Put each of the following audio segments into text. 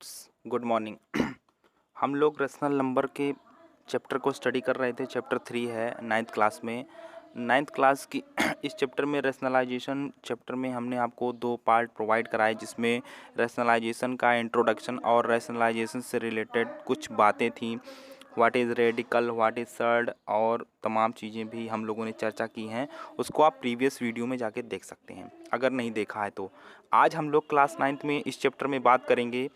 Good morning. हम लोग rational number के चैप्टर को स्टडी कर रहे थे। चैप्टर 3 है नाइन्थ क्लास में। नाइन्थ क्लास की इस चैप्टर में रैशनलाइजेशन चैप्टर में हमने आपको 2 पार्ट प्रोवाइड कराए, जिसमें रैशनलाइजेशन का इंट्रोडक्शन और रैशनलाइजेशन से रिलेटेड कुछ बातें थीं। What is radical, what is surd और तमाम चीज़ें भी हम लोगों ने चर्चा की हैं। उसको आप प्रीवियस वीडियो में जाके देख सकते हैं अगर नहीं देखा है तो। आज हम लोग क्लास 9th में इस चैप्टर में बात करेंगे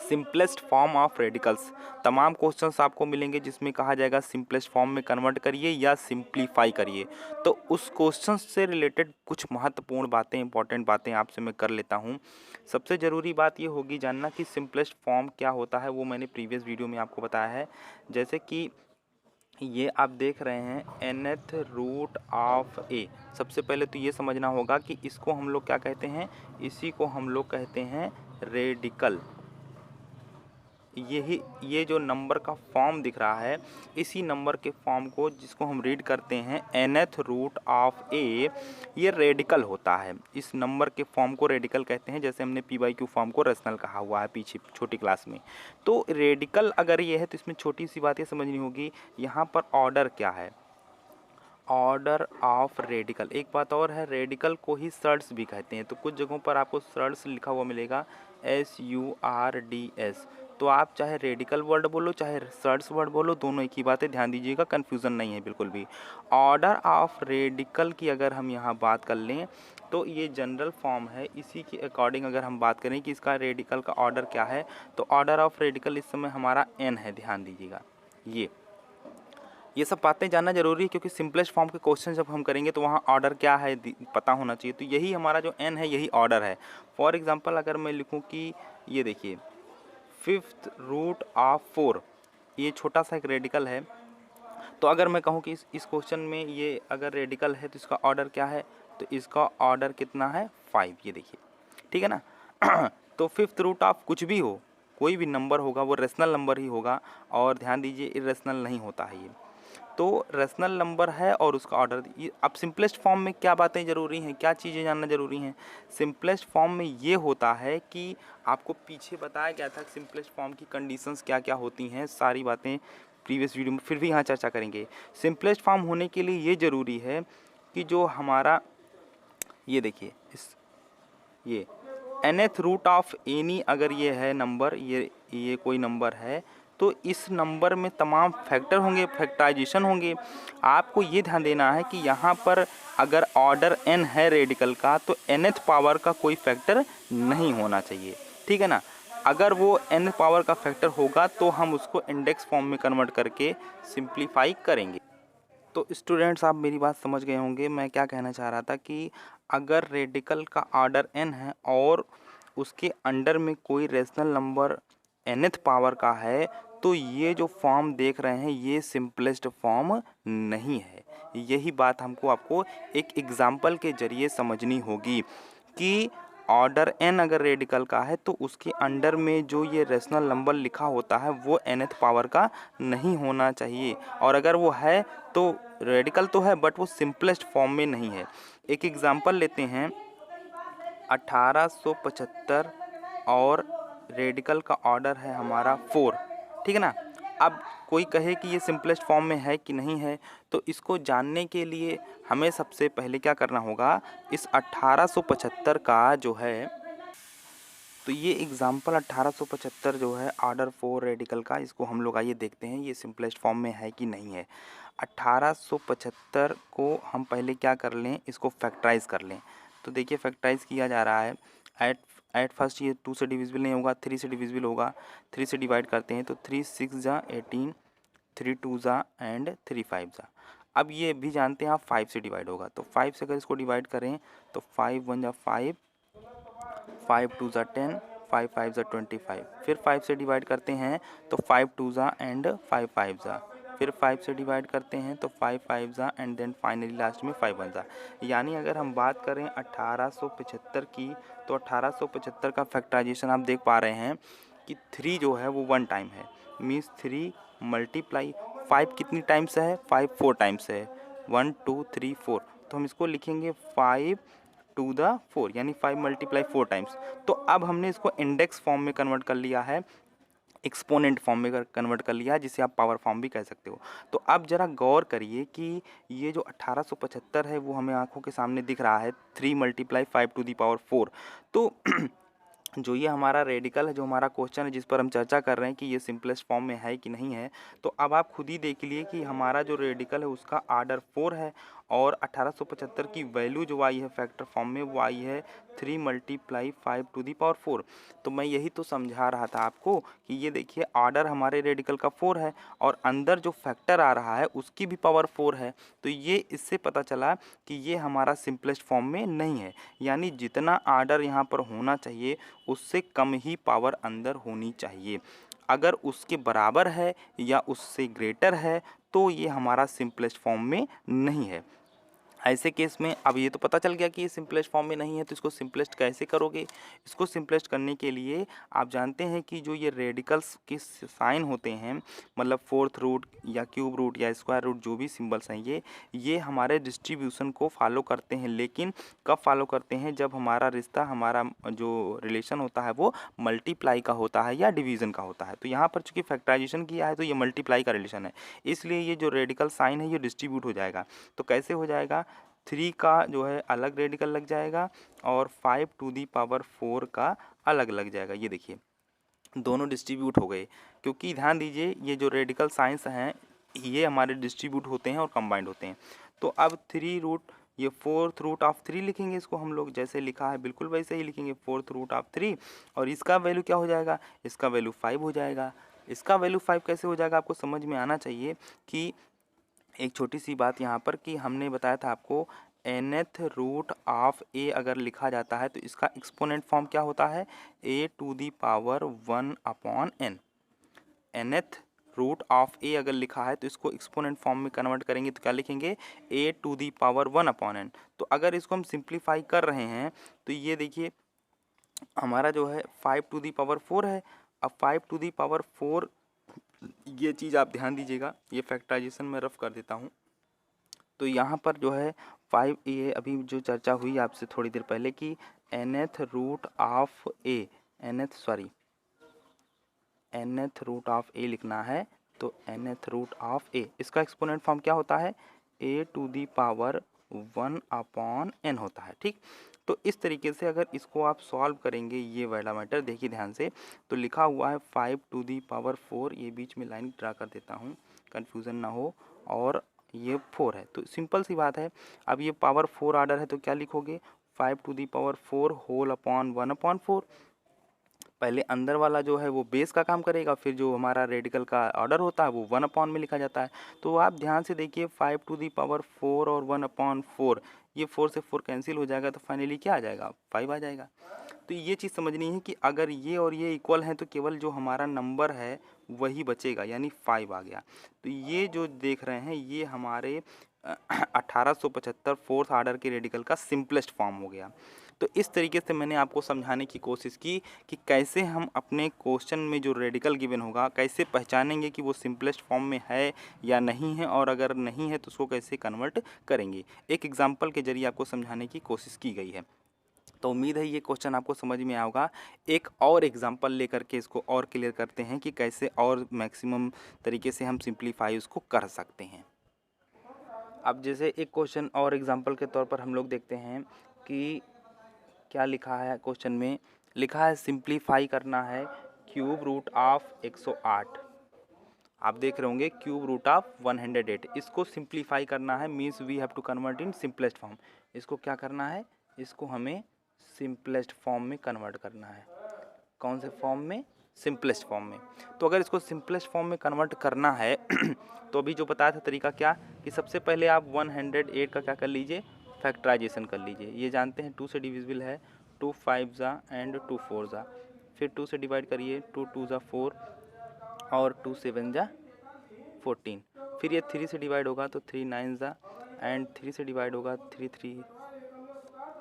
सिंपलेस्ट फॉर्म ऑफ रेडिकल्स। तमाम क्वेश्चंस आपको मिलेंगे जिसमें कहा जाएगा सिंपलेस्ट फॉर्म में कन्वर्ट करिए या सिंप्लीफाई करिए। तो उस क्वेश्चन से रिलेटेड कुछ महत्वपूर्ण बातें, इंपॉर्टेंट बातें आपसे मैं कर लेता हूं। सबसे ज़रूरी बात ये होगी जानना कि सिंपलेस्ट फॉर्म क्या होता है, वो मैंने प्रीवियस वीडियो में आपको बताया है। जैसे कि ये आप देख रहे हैं nth रूट ऑफ ए। सबसे पहले तो ये समझना होगा कि इसको हम लोग क्या कहते हैं, इसी को हम लोग कहते हैं रेडिकल। ये जो नंबर का फॉर्म दिख रहा है, इसी नंबर के फॉर्म को जिसको हम रीड करते हैं nth रूट ऑफ ए, ये रेडिकल होता है। इस नंबर के फॉर्म को रेडिकल कहते हैं। जैसे हमने पी बाई क्यू फॉर्म को रेशनल कहा हुआ है पीछे छोटी क्लास में। तो रेडिकल अगर ये है तो इसमें छोटी सी बात ये समझनी होगी, यहाँ पर ऑर्डर क्या है, ऑर्डर ऑफ रेडिकल। एक बात और है, रेडिकल को ही सर्ड्स भी कहते हैं। तो कुछ जगहों पर आपको सर्ड्स लिखा हुआ मिलेगा SURDS। तो आप चाहे रेडिकल वर्ड बोलो चाहे सर्ड्स वर्ड बोलो, दोनों एक ही बात है, ध्यान दीजिएगा, कन्फ्यूज़न नहीं है बिल्कुल भी। ऑर्डर ऑफ रेडिकल की अगर हम यहाँ बात कर लें तो ये जनरल फॉर्म है। इसी के अकॉर्डिंग अगर हम बात करें कि इसका रेडिकल का ऑर्डर क्या है, तो ऑर्डर ऑफ रेडिकल इस समय हमारा n है। ध्यान दीजिएगा, ये सब बातें जानना जरूरी है, क्योंकि सिंपलेस्ट फॉर्म के क्वेश्चन जब हम करेंगे तो वहाँ ऑर्डर क्या है पता होना चाहिए। तो यही हमारा जो n है, यही ऑर्डर है। फॉर एग्जांपल अगर मैं लिखूँ कि ये देखिए 5th रूट ऑफ 4, ये छोटा सा एक रेडिकल है। तो अगर मैं कहूँ कि इस क्वेश्चन में ये अगर रेडिकल है तो इसका ऑर्डर क्या है, तो इसका ऑर्डर कितना है, 5। ये देखिए, ठीक है ना। तो 5th रूट ऑफ कुछ भी हो, कोई भी नंबर होगा वो रेशनल नंबर ही होगा। और ध्यान दीजिए, इरेशनल नहीं होता है ये। तो रेशनल नंबर है और उसका ऑर्डर। अब सिंपलेस्ट फॉर्म में क्या बातें ज़रूरी हैं, क्या चीज़ें जानना ज़रूरी हैं। सिंपलेस्ट फॉर्म में ये होता है कि आपको पीछे बताया गया था सिंपलेस्ट फॉर्म की कंडीशंस क्या क्या होती हैं, सारी बातें प्रीवियस वीडियो में, फिर भी यहाँ चर्चा करेंगे। सिंपलेस्ट फॉर्म होने के लिए ये ज़रूरी है कि जो हमारा, ये देखिए, ये nth रूट ऑफ एनी अगर ये है नंबर, ये कोई नंबर है, तो इस नंबर में तमाम फैक्टर होंगे, फैक्टराइजेशन होंगे। आपको ये ध्यान देना है कि यहाँ पर अगर ऑर्डर n है रेडिकल का, तो nth पावर का कोई फैक्टर नहीं होना चाहिए, ठीक है ना। अगर वो n पावर का फैक्टर होगा तो हम उसको इंडेक्स फॉर्म में कन्वर्ट करके सिंप्लीफाई करेंगे। तो स्टूडेंट्स, आप मेरी बात समझ गए होंगे। मैं क्या कहना चाह रहा था कि अगर रेडिकल का ऑर्डर n है और उसके अंडर में कोई रेशनल नंबर nth पावर का है, तो ये जो फॉर्म देख रहे हैं ये सिंपलेस्ट फॉर्म नहीं है। यही बात हमको आपको एक एग्जाम्पल के जरिए समझनी होगी कि ऑर्डर n अगर रेडिकल का है तो उसके अंडर में जो ये रेशनल नंबर लिखा होता है वो nth पावर का नहीं होना चाहिए। और अगर वो है तो रेडिकल तो है, बट वो सिंपलेस्ट फॉर्म में नहीं है। एक एग्जांपल लेते हैं, 1875 और रेडिकल का ऑर्डर है हमारा 4, ठीक है ना। अब कोई कहे कि ये सिंपलेस्ट फॉर्म में है कि नहीं है, तो इसको जानने के लिए हमें सबसे पहले क्या करना होगा, इस 1875 का जो है, तो ये एग्जाम्पल 1875 जो है ऑर्डर 4 रेडिकल का, इसको हम लोग आइए देखते हैं ये सिंपलेस्ट फॉर्म में है कि नहीं है। 1875 को हम पहले क्या कर लें, इसको फैक्टराइज कर लें। तो देखिए फैक्टराइज किया जा रहा है। एट फर्स्ट ये 2 से डिविजिबल नहीं होगा, 3 से डिविजिबल होगा। 3 से डिवाइड करते हैं तो 3 6 जा 18, 3 2 जा एंड 3 5 जा। अब ये भी जानते हैं आप 5 से डिवाइड होगा, तो 5 से अगर इसको डिवाइड करें तो 5 1 जा 5, 5 2 जा 10, 5 5 जा 25। फिर 5 से डिवाइड करते हैं तो 5 2 जा एंड 5 5 जा। फिर 5 से डिवाइड करते हैं तो 5 5 जा एंड देन फाइनली लास्ट में 5 1 जा। यानी अगर हम बात करें 1875 की, तो 1875 का फैक्टराइजेशन आप देख पा रहे हैं कि 3 जो है वो 1 टाइम है, मीन्स 3 मल्टीप्लाई 5 कितनी टाइम्स है, 5 4 टाइम्स है, 1 2 3 4। तो हम इसको लिखेंगे 5 टू द 4 यानी 5 मल्टीप्लाई 4 टाइम्स। तो अब हमने इसको इंडेक्स फॉर्म में कन्वर्ट कर लिया है, एक्सपोनेंट फॉर्म में कन्वर्ट कर लिया है, जिसे आप पावर फॉर्म भी कह सकते हो। तो अब जरा गौर करिए कि ये जो 1875 है वो हमें आंखों के सामने दिख रहा है 3 मल्टीप्लाई 5 टू दी पावर 4। तो जो ये हमारा रेडिकल है, जो हमारा क्वेश्चन है जिस पर हम चर्चा कर रहे हैं कि ये सिंपलेस्ट फॉर्म में है कि नहीं है, तो अब आप खुद ही देख लिए कि हमारा जो रेडिकल है उसका आर्डर 4 है और 1875 की वैल्यू जो आई है फैक्टर फॉर्म में वो आई है 3 मल्टीप्लाई 5 टू दी पावर 4। तो मैं यही तो समझा रहा था आपको कि ये देखिए आर्डर हमारे रेडिकल का 4 है और अंदर जो फैक्टर आ रहा है उसकी भी पावर 4 है। तो ये इससे पता चला कि ये हमारा सिंपलेस्ट फॉर्म में नहीं है, यानी जितना आर्डर यहाँ पर होना चाहिए उससे कम ही पावर अंदर होनी चाहिए। अगर उसके बराबर है या उससे ग्रेटर है तो ये हमारा सिंपलेस्ट फॉर्म में नहीं है। ऐसे केस में अब ये तो पता चल गया कि ये सिंपलेस्ट फॉर्म में नहीं है, तो इसको सिंपलेस्ट कैसे करोगे? इसको सिंपलेस्ट करने के लिए आप जानते हैं कि जो ये रेडिकल्स के साइन होते हैं, मतलब फोर्थ रूट या क्यूब रूट या स्क्वायर रूट, जो भी सिंबल्स हैं ये हमारे डिस्ट्रीब्यूशन को फॉलो करते हैं। लेकिन कब फॉलो करते हैं? जब हमारा रिश्ता, हमारा जो रिलेशन होता है वो मल्टीप्लाई का होता है या डिवीज़न का होता है। तो यहाँ पर चूँकि फैक्टराइजेशन किया है तो ये मल्टीप्लाई का रिलेशन है, इसलिए ये जो रेडिकल साइन है ये डिस्ट्रीब्यूट हो जाएगा। तो कैसे हो जाएगा? 3 का जो है अलग रेडिकल लग जाएगा और 5 टू दी पावर 4 का अलग लग जाएगा। ये देखिए दोनों डिस्ट्रीब्यूट हो गए, क्योंकि ध्यान दीजिए ये जो रेडिकल साइंस हैं ये हमारे डिस्ट्रीब्यूट होते हैं और कंबाइंड होते हैं। तो अब 3 रूट, ये फोर्थ रूट ऑफ 3 लिखेंगे इसको हम लोग, जैसे लिखा है बिल्कुल वैसे ही लिखेंगे, फोर्थ रूट ऑफ 3। और इसका वैल्यू क्या हो जाएगा? इसका वैल्यू 5 हो जाएगा। इसका वैल्यू 5 कैसे हो जाएगा आपको समझ में आना चाहिए कि एक छोटी सी बात यहाँ पर कि हमने बताया था आपको nth रूट ऑफ a अगर लिखा जाता है तो इसका एक्सपोनेंट फॉर्म क्या होता है? a to the power 1 upon n। nth root of a अगर लिखा है तो इसको एक्सपोनेंट फॉर्म में कन्वर्ट करेंगे तो क्या लिखेंगे? a to the power 1 upon n। तो अगर इसको हम सिंप्लीफाई कर रहे हैं तो ये देखिए हमारा जो है 5 टू दी पावर 4 है। अब 5 टू दी पावर 4, ये चीज़ आप ध्यान दीजिएगा, ये फैक्टराइजेशन में रफ कर देता हूँ। तो यहाँ पर जो है 5, ये अभी जो चर्चा हुई आपसे थोड़ी देर पहले कि nth root of a, nth root of a लिखना है। तो nth रूट ऑफ a, इसका एक्सपोनेंट फॉर्म क्या होता है? a to the power 1 upon n होता है। ठीक, तो इस तरीके से अगर इसको आप सॉल्व करेंगे ये वाला मैटर, देखिए ध्यान से, तो लिखा हुआ है 5 टू दी पावर 4, ये बीच में लाइन ड्रा कर देता हूँ कन्फ्यूज़न ना हो, और ये 4 है। तो सिंपल सी बात है। अब ये पावर 4 आर्डर है तो क्या लिखोगे? 5 to the power 4 whole upon 1 upon 4। पहले अंदर वाला जो है वो बेस का काम करेगा, फिर जो हमारा रेडिकल का ऑर्डर होता है वो 1 अपॉन में लिखा जाता है। तो आप ध्यान से देखिए 5 टू दी पावर 4 और 1 अपॉन 4, ये 4 से 4 कैंसिल हो जाएगा तो फाइनली क्या आ जाएगा? 5 आ जाएगा। तो ये चीज़ समझनी है कि अगर ये और ये इक्वल हैं तो केवल जो हमारा नंबर है वही बचेगा, यानी 5 आ गया। तो ये जो देख रहे हैं ये हमारे 1875 फोर्थ आर्डर के रेडिकल का सिंपलेस्ट फॉर्म हो गया। तो इस तरीके से मैंने आपको समझाने की कोशिश की कि कैसे हम अपने क्वेश्चन में जो रेडिकल गिवन होगा कैसे पहचानेंगे कि वो सिंपलेस्ट फॉर्म में है या नहीं है, और अगर नहीं है तो उसको कैसे कन्वर्ट करेंगे। एक एग्जांपल के जरिए आपको समझाने की कोशिश की गई है। तो उम्मीद है ये क्वेश्चन आपको समझ में आया होगा। एक और एग्जांपल लेकर के इसको और क्लियर करते हैं कि कैसे और मैक्सिमम तरीके से हम सिंप्लीफाई उसको कर सकते हैं। अब जैसे एक क्वेश्चन और एग्जांपल के तौर पर हम लोग देखते हैं कि क्या लिखा है क्वेश्चन में। लिखा है सिंप्लीफाई करना है क्यूब रूट ऑफ 108। आप देख रहे होंगे क्यूब रूट ऑफ 108, इसको सिंप्लीफाई करना है, means we have to convert in simplest form. इसको क्या करना है? इसको हमें सिंपलेस्ट फॉर्म में कन्वर्ट करना है। कौन से फॉर्म में? सिंपलेस्ट फॉर्म में। तो अगर इसको सिंपलेस्ट फॉर्म में कन्वर्ट करना है तो अभी जो बताया था तरीका क्या कि सबसे पहले आप 108 का क्या कर लीजिए? फैक्टराइजेशन कर लीजिए। ये जानते हैं 2 से डिविजिबल है, 2 5 जा एंड 2 4 जा। फिर 2 से डिवाइड करिए, 2 2 जा 4 और 2 7 जा 14। फिर ये 3 से डिवाइड होगा तो 3 9 जा एंड 3 से डिवाइड होगा 3 3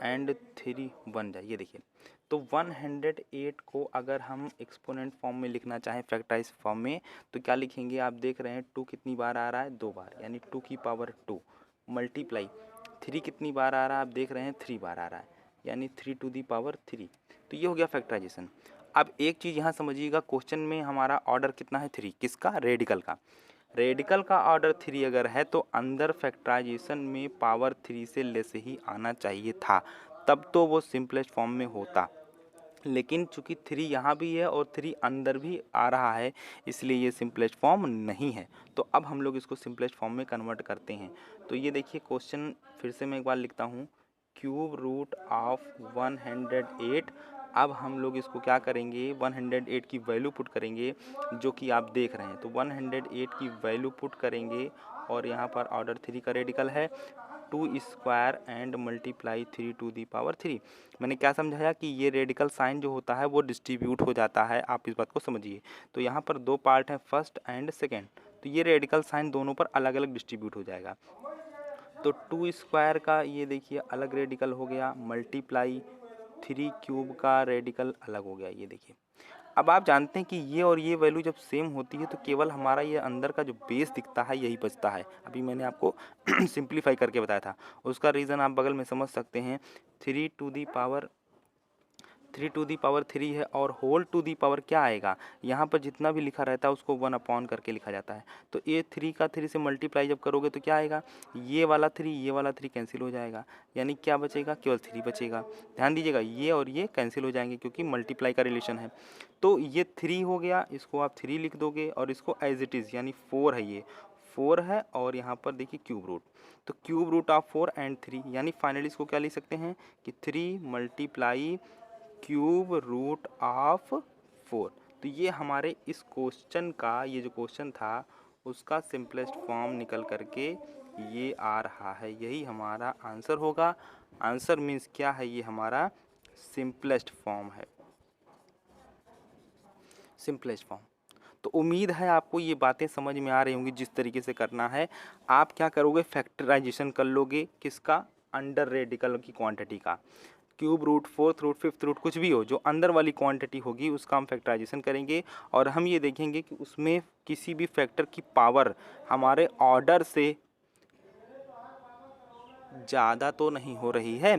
एंड 3 1 जा। ये देखिए, तो 108 को अगर हम एक्सपोनेंट फॉर्म में लिखना चाहें फैक्टराइज फॉर्म में तो क्या लिखेंगे? आप देख रहे हैं 2 कितनी बार आ रहा है? 2 बार, यानी 2 की पावर 2 मल्टीप्लाई 3 कितनी बार आ रहा है? आप देख रहे हैं 3 बार आ रहा है, यानी 3 टू दी पावर 3। तो ये हो गया फैक्टराइजेशन। अब एक चीज़ यहाँ समझिएगा, क्वेश्चन में हमारा ऑर्डर कितना है 3, किसका, रेडिकल का। रेडिकल का ऑर्डर 3 अगर है तो अंदर फैक्टराइजेशन में पावर 3 से लेस ही आना चाहिए था, तब तो वो सिंपलेस्ट फॉर्म में होता। लेकिन चूंकि 3 यहाँ भी है और 3 अंदर भी आ रहा है, इसलिए ये सिंपलेस्ट फॉर्म नहीं है। तो अब हम लोग इसको सिंपलेस्ट फॉर्म में कन्वर्ट करते हैं। तो ये देखिए क्वेश्चन फिर से मैं एक बार लिखता हूँ, क्यूब रूट ऑफ 108। अब हम लोग इसको क्या करेंगे, 108 की वैल्यू पुट करेंगे, जो कि आप देख रहे हैं। तो 108 की वैल्यू पुट करेंगे और यहाँ पर ऑर्डर 3 का रेडिकल है 2 square and multiply 3 to the power 3। मैंने क्या समझाया कि ये रेडिकल साइन जो होता है वो डिस्ट्रीब्यूट हो जाता है, आप इस बात को समझिए। तो यहाँ पर दो पार्ट हैं, फर्स्ट एंड सेकेंड, तो ये रेडिकल साइन दोनों पर अलग अलग डिस्ट्रीब्यूट हो जाएगा। तो 2 स्क्वायर का ये देखिए अलग रेडिकल हो गया, मल्टीप्लाई 3 क्यूब का रेडिकल अलग हो गया, ये देखिए। अब आप जानते हैं कि ये और ये वैल्यू जब सेम होती है तो केवल हमारा ये अंदर का जो बेस दिखता है यही बचता है। अभी मैंने आपको सिंप्लीफाई करके बताया था, उसका रीज़न आप बगल में समझ सकते हैं। 3 टू दी पावर 3 है और होल टू दी पावर क्या आएगा, यहाँ पर जितना भी लिखा रहता है उसको 1 अपॉन करके लिखा जाता है। तो ये 3 का 3 से मल्टीप्लाई जब करोगे तो क्या आएगा, ये वाला 3 कैंसिल हो जाएगा, यानी क्या बचेगा, केवल 3 बचेगा। ध्यान दीजिएगा, ये और ये कैंसिल हो जाएंगे क्योंकि मल्टीप्लाई का रिलेशन है। तो ये 3 हो गया, इसको आप 3 लिख दोगे और इसको एज इट इज़ यानी 4 है, ये 4 है और यहाँ पर देखिए क्यूब रूट। तो क्यूब रूट ऑफ 4 एंड 3 यानी फाइनली इसको क्या लिख सकते हैं कि 3 मल्टीप्लाई क्यूब रूट ऑफ 4। तो ये हमारे इस क्वेश्चन का, ये जो क्वेश्चन था उसका सिंपलेस्ट फॉर्म निकल करके ये आ रहा है, यही हमारा आंसर होगा। आंसर मीन्स क्या है, ये हमारा सिंपलेस्ट फॉर्म है, सिंपलेस्ट फॉर्म। तो उम्मीद है आपको ये बातें समझ में आ रही होंगी जिस तरीके से करना है। आप क्या करोगे, फैक्टराइजेशन कर लोगे, किसका, अंडर रेडिकल की क्वांटिटी का। Cube root, fourth root, fifth root, कुछ भी हो, जो अंदर वाली क्वांटिटी होगी उसका हम फैक्टराइजेशन करेंगे और हम ये देखेंगे कि उसमें किसी भी फैक्टर की पावर हमारे ऑर्डर से ज़्यादा तो नहीं हो रही है।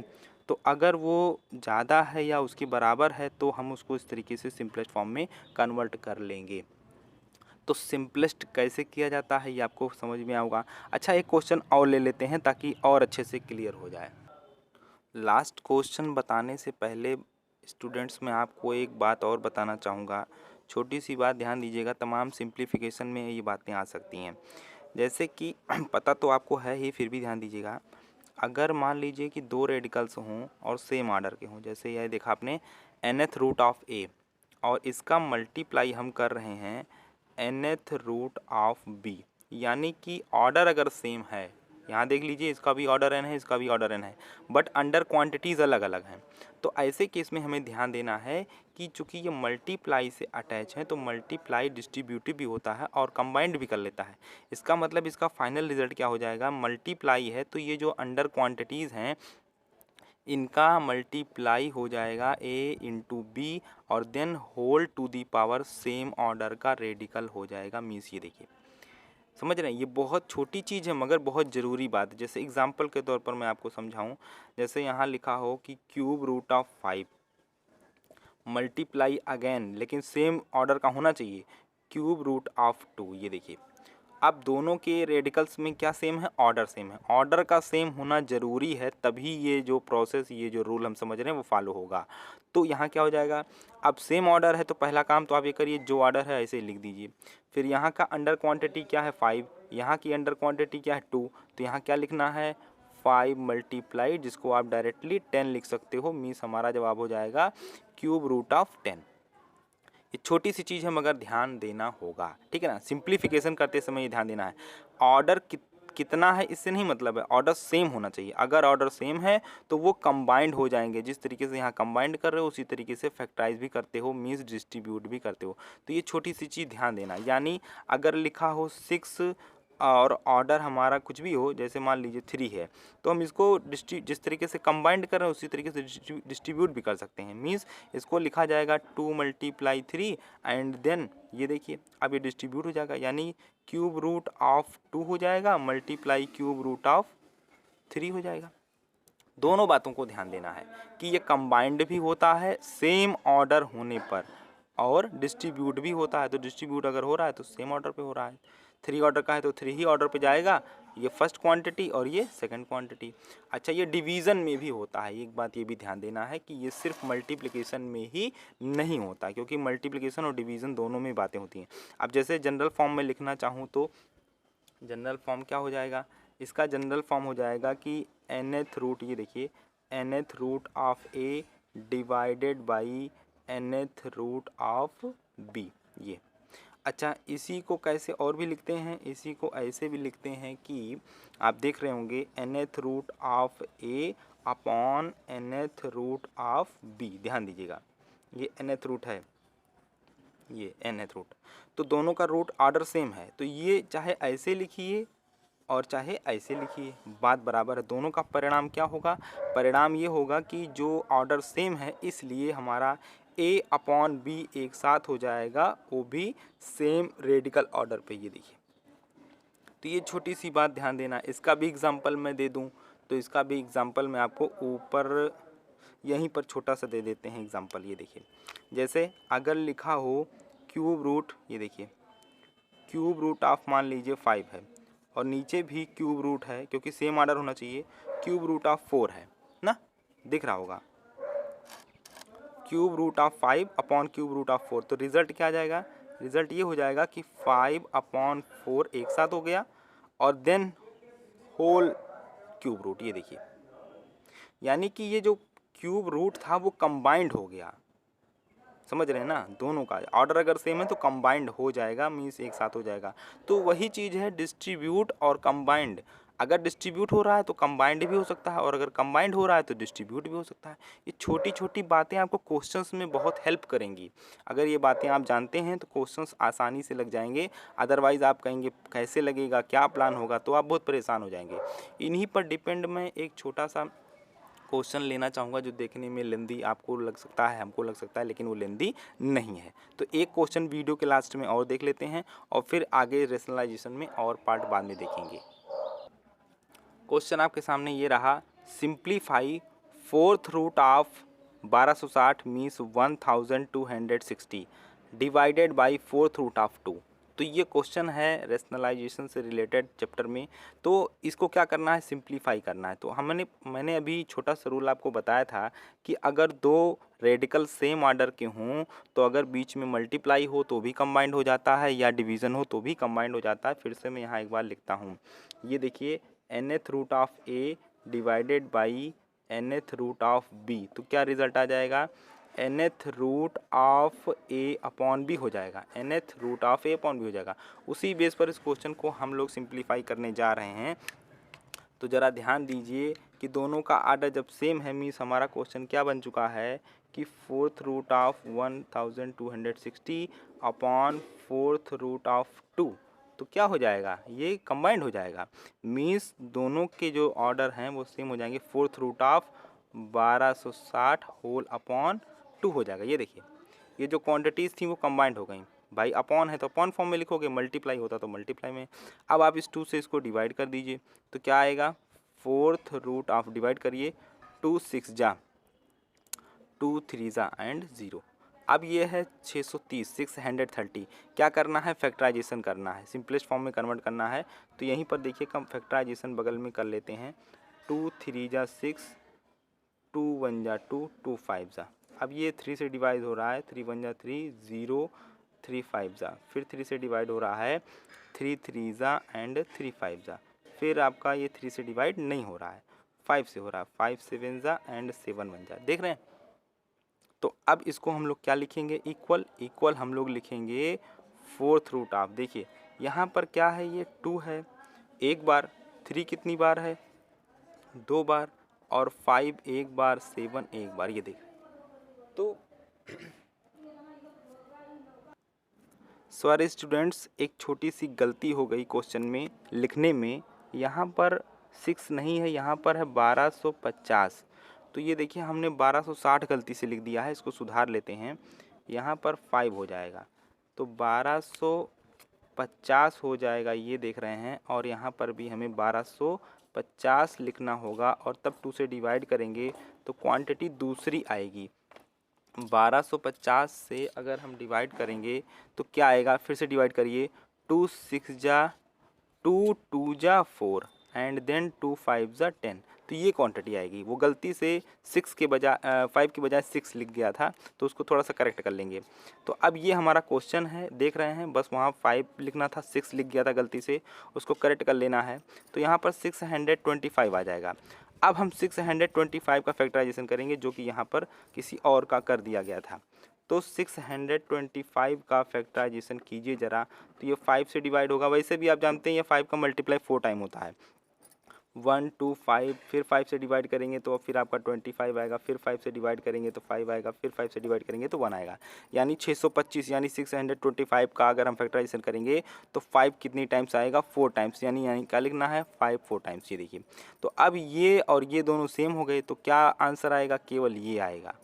तो अगर वो ज़्यादा है या उसके बराबर है तो हम उसको इस तरीके से सिंपलेस्ट फॉर्म में कन्वर्ट कर लेंगे। तो सिंपलेस्ट कैसे किया जाता है ये आपको समझ में आएगा। अच्छा, एक क्वेश्चन और ले लेते हैं ताकि और अच्छे से क्लियर हो जाए। लास्ट क्वेश्चन बताने से पहले स्टूडेंट्स, मैं आपको एक बात और बताना चाहूँगा। छोटी सी बात ध्यान दीजिएगा, तमाम सिंप्लीफिकेशन में ये बातें आ सकती हैं। जैसे कि पता तो आपको है ही, फिर भी ध्यान दीजिएगा। अगर मान लीजिए कि 2 रेडिकल्स हों और सेम ऑर्डर के हों, जैसे यह देखा आपने nth रूट ऑफ a और इसका मल्टीप्लाई हम कर रहे हैं nth रूट ऑफ b, यानी कि ऑर्डर अगर सेम है, यहाँ देख लीजिए इसका भी ऑर्डर n है, इसका भी ऑर्डर n है, बट अंडर क्वांटिटीज़ अलग अलग हैं। तो ऐसे केस में हमें ध्यान देना है कि चूंकि ये मल्टीप्लाई से अटैच है तो मल्टीप्लाई डिस्ट्रीब्यूटिव भी होता है और कंबाइंड भी कर लेता है। इसका मतलब इसका फाइनल रिजल्ट क्या हो जाएगा, मल्टीप्लाई है तो ये जो अंडर क्वांटिटीज़ हैं इनका मल्टीप्लाई हो जाएगा a इंटू बी और then whole to the power same order का रेडिकल हो जाएगा। मीन्स ये देखिए, समझ रहे हैं, ये बहुत छोटी चीज़ है मगर बहुत ज़रूरी बात है। जैसे एग्जांपल के तौर पर मैं आपको समझाऊं, जैसे यहाँ लिखा हो कि cube root of 5 multiply again, लेकिन सेम ऑर्डर का होना चाहिए, क्यूब रूट ऑफ 2। ये देखिए, अब दोनों के रेडिकल्स में क्या सेम है, ऑर्डर सेम है। ऑर्डर का सेम होना ज़रूरी है, तभी ये जो प्रोसेस, ये जो रूल हम समझ रहे हैं वो फॉलो होगा। तो यहाँ क्या हो जाएगा, अब सेम ऑर्डर है तो पहला काम तो आप ये करिए, जो ऑर्डर है ऐसे ही लिख दीजिए। फिर यहाँ का अंडर क्वांटिटी क्या है 5, यहाँ की अंडर क्वांटिटी क्या है 2, तो यहाँ क्या लिखना है 5 मल्टीप्लाई, जिसको आप डायरेक्टली 10 लिख सकते हो। मीन्स हमारा जवाब हो जाएगा क्यूब रूट ऑफ 10। ये छोटी सी चीज़ है मगर ध्यान देना होगा, ठीक है ना। सिंप्लीफिकेशन करते समय ये ध्यान देना है, ऑर्डर कितना है इससे नहीं मतलब है, ऑर्डर सेम होना चाहिए। अगर ऑर्डर सेम है तो वो कंबाइंड हो जाएंगे, जिस तरीके से यहाँ कंबाइंड कर रहे हो उसी तरीके से फैक्टराइज भी करते हो, मीन्स डिस्ट्रीब्यूट भी करते हो। तो ये छोटी सी चीज़ ध्यान देना, यानी अगर लिखा हो 6 और ऑर्डर हमारा कुछ भी हो, जैसे मान लीजिए 3 है, तो हम इसको जिस तरीके से कंबाइंड कर रहे हैं उसी तरीके से डिस्ट्रीब्यूट भी कर सकते हैं। मीन्स इसको लिखा जाएगा 2 मल्टीप्लाई 3 एंड देन ये देखिए अब ये डिस्ट्रीब्यूट हो जाएगा, यानी क्यूब रूट ऑफ 2 हो जाएगा मल्टीप्लाई क्यूब रूट ऑफ 3 हो जाएगा। दोनों बातों को ध्यान देना है कि ये कंबाइंड भी होता है सेम ऑर्डर होने पर और डिस्ट्रीब्यूट भी होता है। तो डिस्ट्रीब्यूट अगर हो रहा है तो सेम ऑर्डर पे हो रहा है। 3 ऑर्डर का है तो 3 ही ऑर्डर पे जाएगा, ये फर्स्ट क्वांटिटी और ये सेकंड क्वांटिटी। अच्छा, ये डिवीज़न में भी होता है। एक बात ये भी ध्यान देना है कि ये सिर्फ मल्टीप्लिकेशन में ही नहीं होता, क्योंकि मल्टीप्लिकेशन और डिवीज़न दोनों में बातें होती हैं। अब जैसे जनरल फॉर्म में लिखना चाहूँ तो जनरल फॉर्म क्या हो जाएगा, इसका जनरल फॉर्म हो जाएगा कि nth रूट, ये देखिए nth root of a divided by nth root of b, ये। अच्छा, इसी को कैसे और भी लिखते हैं, इसी को ऐसे भी लिखते हैं कि आप देख रहे होंगे nth root of a upon nth root of b। ध्यान दीजिएगा, ये nth रूट है, ये nth रूट, तो दोनों का रूट ऑर्डर सेम है, तो ये चाहे ऐसे लिखिए और चाहे ऐसे लिखिए, बात बराबर है। दोनों का परिणाम क्या होगा, परिणाम ये होगा कि जो ऑर्डर सेम है इसलिए हमारा a अपॉन b एक साथ हो जाएगा, वो भी सेम रेडिकल ऑर्डर पे। ये देखिए, तो ये छोटी सी बात ध्यान देना। इसका भी एग्जांपल मैं दे दूं तो इसका भी एग्जांपल मैं आपको ऊपर यहीं पर छोटा सा दे देते हैं एग्जांपल। ये देखिए, जैसे अगर लिखा हो क्यूब रूट, ये देखिए क्यूब रूट ऑफ मान लीजिए 5 है और नीचे भी क्यूब रूट है, क्योंकि सेम ऑर्डर होना चाहिए, क्यूब रूट ऑफ 4 है ना, दिख रहा होगा, cube root of 5 upon cube root of 4। तो रिजल्ट क्या आ जाएगा, रिजल्ट ये हो जाएगा कि 5 अपॉन 4 एक साथ हो गया और देन होल क्यूब रूट। ये देखिए, यानी कि ये जो क्यूब रूट था वो कंबाइंड हो गया, समझ रहे हैं ना, दोनों का ऑर्डर अगर सेम है तो कंबाइंड हो जाएगा, मीन्स एक साथ हो जाएगा। तो वही चीज़ है डिस्ट्रीब्यूट और कंबाइंड। अगर डिस्ट्रीब्यूट हो रहा है तो कंबाइंड भी हो सकता है और अगर कंबाइंड हो रहा है तो डिस्ट्रीब्यूट भी हो सकता है। ये छोटी छोटी बातें आपको क्वेश्चंस में बहुत हेल्प करेंगी। अगर ये बातें आप जानते हैं तो क्वेश्चंस आसानी से लग जाएंगे, अदरवाइज़ आप कहेंगे कैसे लगेगा, क्या प्लान होगा, तो आप बहुत परेशान हो जाएंगे। इन्हीं पर डिपेंड मैं एक छोटा सा क्वेश्चन लेना चाहूँगा जो देखने में लेंदी आपको लग सकता है, हमको लग सकता है, लेकिन वो लेंदी नहीं है। तो एक क्वेश्चन वीडियो के लास्ट में और देख लेते हैं और फिर आगे रेशनलाइजेशन में और पार्ट बाद में देखेंगे। क्वेश्चन आपके सामने ये रहा, simplify fourth root of 1260 means 1260 divided by fourth root of 2। तो ये क्वेश्चन है रेशनलाइजेशन से रिलेटेड चैप्टर में। तो इसको क्या करना है, सिंप्लीफाई करना है। तो मैंने अभी छोटा सा रूल आपको बताया था कि अगर दो रेडिकल सेम ऑर्डर के हों तो अगर बीच में मल्टीप्लाई हो तो भी कंबाइंड हो जाता है, या डिवीज़न हो तो भी कंबाइंड हो जाता है। फिर से मैं यहाँ एक बार लिखता हूँ, ये देखिए nth root of a divided by nth root of b। तो क्या रिजल्ट आ जाएगा, nth root of a upon b हो जाएगा, nth root of a upon b हो जाएगा। उसी बेस पर इस क्वेश्चन को हम लोग सिंप्लीफाई करने जा रहे हैं। तो ज़रा ध्यान दीजिए कि दोनों का आर्डर जब सेम है, मीन्स हमारा क्वेश्चन क्या बन चुका है कि fourth root of 1260 upon fourth root of 2। तो क्या हो जाएगा, ये कंबाइंड हो जाएगा, मीन्स दोनों के जो ऑर्डर हैं वो सेम हो जाएंगे। Fourth root of 1260 whole upon 2 हो जाएगा। ये देखिए, ये जो क्वांटिटीज़ थी वो कंबाइंड हो गई। भाई अपॉन है तो अपॉन फॉर्म में लिखोगे, मल्टीप्लाई होता तो मल्टीप्लाई में। अब आप इस 2 से इसको डिवाइड कर दीजिए तो क्या आएगा, फोर्थ रूट ऑफ, डिवाइड करिए, 2 6 जा, 2 3 जा एंड 0। अब ये है 630, 630। क्या करना है, फैक्टराइजेशन करना है, सिंपलेस्ट फॉर्म में कन्वर्ट करना है। तो यहीं पर देखिए कम फैक्टराइजेशन बगल में कर लेते हैं, 2 3 जा 6, 2 1 जा 2, 2 5 जा। अब ये 3 से डिवाइड हो रहा है, 3 1 जा 3, 0 3 5 जा, फिर 3 से डिवाइड हो रहा है, 3 3 जा एंड 3 5 जा। फिर आपका ये 3 से डिवाइड नहीं हो रहा है, 5 से हो रहा है, 5 7 जा एंड 7 1 जा, देख रहे हैं। तो अब इसको हम लोग क्या लिखेंगे, इक्वल, इक्वल हम लोग लिखेंगे फोर्थ रूट ऑफ। देखिए यहाँ पर क्या है, ये 2 है एक बार, 3 कितनी बार है, 2 बार, और 5 एक बार, 7 एक बार, ये देख। तो सॉरी स्टूडेंट्स, एक छोटी सी गलती हो गई क्वेश्चन में लिखने में। यहाँ पर 6 नहीं है, यहाँ पर है 1250। तो ये देखिए हमने 1260 गलती से लिख दिया है, इसको सुधार लेते हैं। यहाँ पर 5 हो जाएगा तो 1250 हो जाएगा, ये देख रहे हैं, और यहाँ पर भी हमें 1250 50 लिखना होगा और तब 2 से डिवाइड करेंगे तो क्वांटिटी दूसरी आएगी। 1250 से अगर हम डिवाइड करेंगे तो क्या आएगा, फिर से डिवाइड करिए, 2 6 जा 2 2 जा 4 एंड देन 2 5 जा 10, तो ये क्वांटिटी आएगी। वो गलती से 6 के बजाय 5 के बजाय 6 लिख गया था, तो उसको थोड़ा सा करेक्ट कर लेंगे। तो अब ये हमारा क्वेश्चन है, देख रहे हैं, बस वहाँ 5 लिखना था, 6 लिख गया था गलती से, उसको करेक्ट कर लेना है। तो यहाँ पर 625 आ जाएगा। अब हम 625 का फैक्टराइजेशन करेंगे, जो कि यहाँ पर किसी और का कर दिया गया था। तो 625 का फैक्टराइजेशन कीजिए ज़रा, तो ये 5 से डिवाइड होगा। वैसे भी आप जानते हैं ये 5 का मल्टीप्लाई 4 टाइम होता है, 1 2 5, फिर 5 से डिवाइड करेंगे तो फिर आपका 25 आएगा, फिर 5 से डिवाइड करेंगे तो 5 आएगा, फिर 5 से डिवाइड करेंगे तो 1 आएगा, यानी 625, यानी 625 का अगर हम फैक्टराइजेशन करेंगे तो 5 कितनी टाइम्स आएगा, 4 टाइम्स, यानी क्या लिखना है, 5 4 टाइम्स। ये देखिए, तो अब ये और ये दोनों सेम हो गए, तो क्या आंसर आएगा, केवल ये आएगा।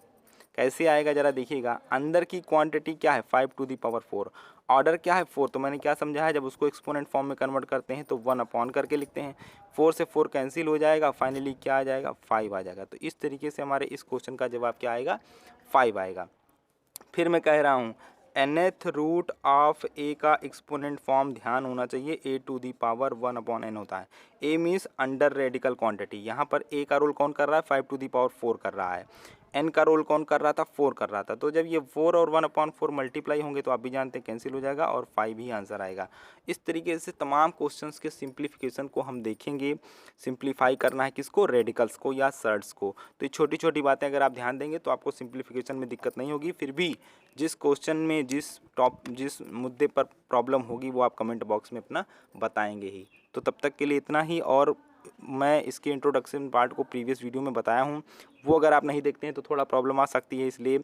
कैसे आएगा ज़रा देखिएगा, अंदर की क्वांटिटी क्या है, 5 टू दी पावर 4, ऑर्डर क्या है 4, तो मैंने क्या समझा है, जब उसको एक्सपोनेंट फॉर्म में कन्वर्ट करते हैं तो 1 अपॉन करके लिखते हैं, 4 से 4 कैंसिल हो जाएगा, फाइनली क्या आ जाएगा, 5 आ जाएगा। तो इस तरीके से हमारे इस क्वेश्चन का जवाब क्या आएगा, 5 आएगा। फिर मैं कह रहा हूँ nth रूट ऑफ a का एक्सपोनेंट फॉर्म ध्यान होना चाहिए, a to the power 1 upon n होता है। a means under radical quantity, यहाँ पर a का रोल कौन कर रहा है, 5 टू दी पावर 4 कर रहा है, n का रोल कौन कर रहा था, 4 कर रहा था। तो जब ये 4 और 1 अपॉन 4 मल्टीप्लाई होंगे तो आप भी जानते हैं कैंसिल हो जाएगा और 5 ही आंसर आएगा। इस तरीके से तमाम क्वेश्चंस के सिंप्लीफिकेशन को हम देखेंगे। सिंप्लीफाई करना है किसको, रेडिकल्स को या सर्ड्स को। तो ये छोटी छोटी बातें अगर आप ध्यान देंगे तो आपको सिंप्लीफिकेशन में दिक्कत नहीं होगी। फिर भी जिस क्वेश्चन में जिस मुद्दे पर प्रॉब्लम होगी वो आप कमेंट बॉक्स में अपना बताएंगे ही। तो तब तक के लिए इतना ही, और मैं इसके इंट्रोडक्शन पार्ट को प्रीवियस वीडियो में बताया हूँ, वो अगर आप नहीं देखते हैं तो थोड़ा प्रॉब्लम आ सकती है। इसलिए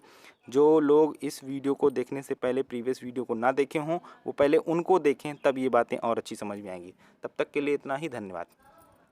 जो लोग इस वीडियो को देखने से पहले प्रीवियस वीडियो को ना देखे हों वो पहले उनको देखें, तब ये बातें और अच्छी समझ में आएंगी। तब तक के लिए इतना ही, धन्यवाद।